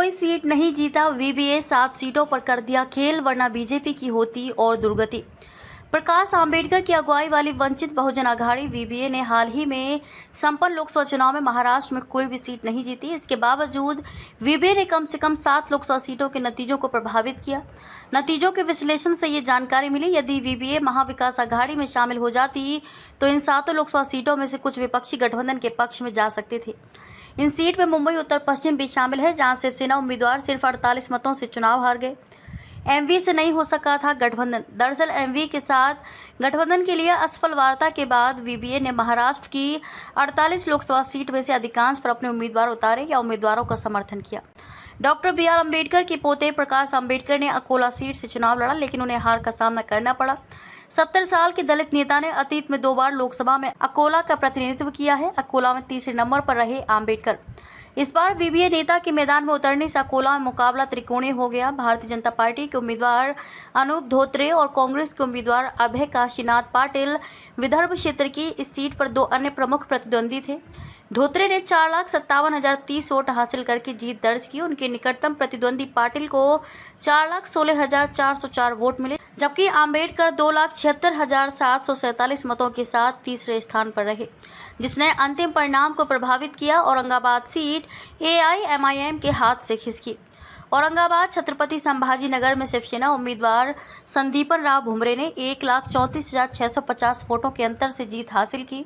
कोई सीट नहीं जीता, वीवीए 7 सीटों पर कर दिया खेल, वरना बीजेपी की होती और दुर्गति। प्रकाश आंबेडकर की अगुवाई वाली वंचित बहुजन अघाड़ी वीवीए ने हाल ही में संपन्न लोकसभा चुनाव में महाराष्ट्र में कोई भी सीट नहीं जीती। इसके बावजूद वीवीए ने कम से कम 7 लोकसभा सीटों के नतीजों को प्रभावित किया। नतीजों के विश्लेषण से ये जानकारी मिली, यदि वीवीए महाविकास अघाड़ी में शामिल हो जाती तो इन 7 लोकसभा सीटों में से कुछ विपक्षी गठबंधन के पक्ष में जा सकते थे। इन सीट में मुंबई उत्तर पश्चिम भी शामिल है, जहां शिवसेना उम्मीदवार सिर्फ 48 मतों से चुनाव हार गए। एमवी से नहीं हो सका था गठबंधन। दरअसल एमवी के साथ गठबंधन के लिए असफल वार्ता के बाद वीवीए ने महाराष्ट्र की 48 लोकसभा सीट में से अधिकांश पर अपने उम्मीदवार उतारे या उम्मीदवारों का समर्थन किया। Doctor B R. अम्बेडकर के पोते प्रकाश आंबेडकर ने अकोला सीट से चुनाव लड़ा, लेकिन उन्हें हार का सामना करना पड़ा। 70 साल के दलित नेता ने अतीत में 2 बार लोकसभा में अकोला का प्रतिनिधित्व किया है। अकोला में तीसरे नंबर पर रहे आंबेडकर। इस बार वीवीए नेता के मैदान में उतरने से अकोला में मुकाबला त्रिकोणीय हो गया। भारतीय जनता पार्टी के उम्मीदवार अनूप धोत्रे और कांग्रेस के उम्मीदवार अभय काशीनाथ पाटिल विदर्भ क्षेत्र की इस सीट पर 2 अन्य प्रमुख प्रतिद्वंदी थे। धोत्रे ने 4,57,030 वोट हासिल करके जीत दर्ज की। उनके निकटतम प्रतिद्वंदी पाटिल को 4,16,404 वोट मिले, जबकि आंबेडकर 2,76,747 मतों के साथ तीसरे स्थान पर रहे, जिसने अंतिम परिणाम को प्रभावित किया। औरंगाबाद सीट एआईएमआईएम के हाथ से खिसकी। औरंगाबाद छत्रपति संभाजी नगर में शिवसेना उम्मीदवार संदीपन राव भुमरे ने 1,34,650 वोटों के अंतर से जीत हासिल की।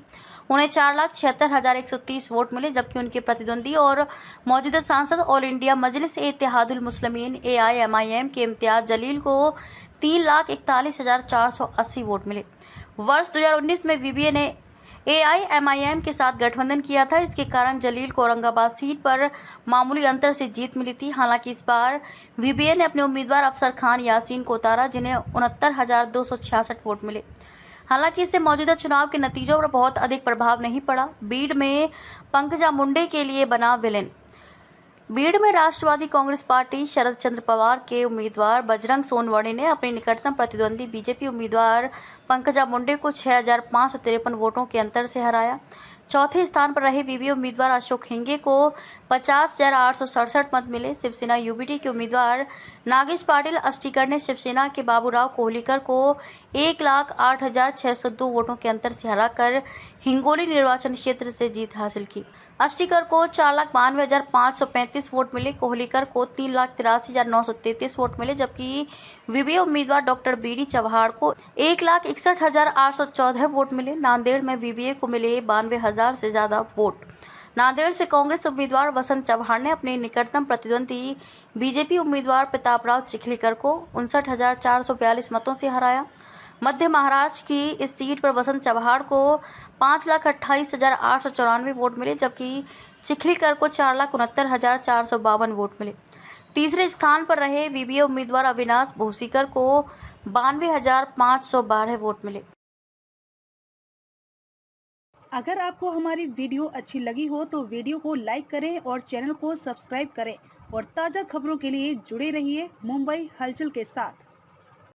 उन्हें 4,76,130 वोट मिले, जबकि उनके प्रतिद्वंदी और मौजूदा सांसद ऑल इंडिया मजलिस-ए-इत्तेहादुल मुस्लिमीन एआईएमआईएम के इम्तियाज जलील को 3,41,480 वोट मिले। वर्ष 2019 में वीवीए ने एआईएमआईएम के साथ गठबंधन किया था। इसके कारण जलील को औरंगाबाद सीट पर मामूली अंतर से जीत मिली थी। हालांकि इस बार वीवीए ने अपने उम्मीदवार अफसर खान यासीन को उतारा, जिन्हें 69,266 वोट मिले। हालांकि इससे मौजूदा चुनाव के नतीजों पर बहुत अधिक प्रभाव नहीं पड़ा। बीड़ में पंकजा मुंडे के लिए बना विलेन। बीड़ में राष्ट्रवादी कांग्रेस पार्टी शरद चंद्र पवार के उम्मीदवार बजरंग सोनवणे ने अपने निकटतम प्रतिद्वंदी बीजेपी उम्मीदवार पंकजा मुंडे को 6,553 वोटों के अंतर से हराया। चौथे स्थान पर रहे वीवीए उम्मीदवार अशोक हिंगे को 50,867 मत मिले। शिवसेना यूबीटी के उम्मीदवार नागेश पाटिल अस्टीकर ने शिवसेना के बाबूराव कोहलीकर को 1,08,602 वोटों के अंतर से हराकर हिंगोली निर्वाचन क्षेत्र से जीत हासिल की। अस्टीकर को 4,92,535 वोट मिले। कोहलीकर को 3,83,933 वोट मिले, जबकि वीवीए उम्मीदवार डॉक्टर बीडी चव्हाण को 1,61,814 वोट मिले। नांदेड़ में वीवीए को मिले 92,000 से ज्यादा वोट। नांदेड़ से कांग्रेस उम्मीदवार वसंत चव्हाण ने अपने निकटतम प्रतिद्वंदी बीजेपी उम्मीदवार प्रतापराव चिखलीकर को 59,442 मतों से हराया। मध्य महाराष्ट्र की इस सीट पर वसंत चव्हाण को 5,28,894 वोट मिले, जबकि चिखलीकर को 4,69,452 वोट मिले। तीसरे स्थान पर रहे वीवीए उम्मीदवार अविनाश भूसीकर को 92,512 वोट मिले। अगर आपको हमारी वीडियो अच्छी लगी हो तो वीडियो को लाइक करें और चैनल को सब्सक्राइब करें और ताज़ा खबरों के लिए जुड़े रहिए मुंबई हलचल के साथ।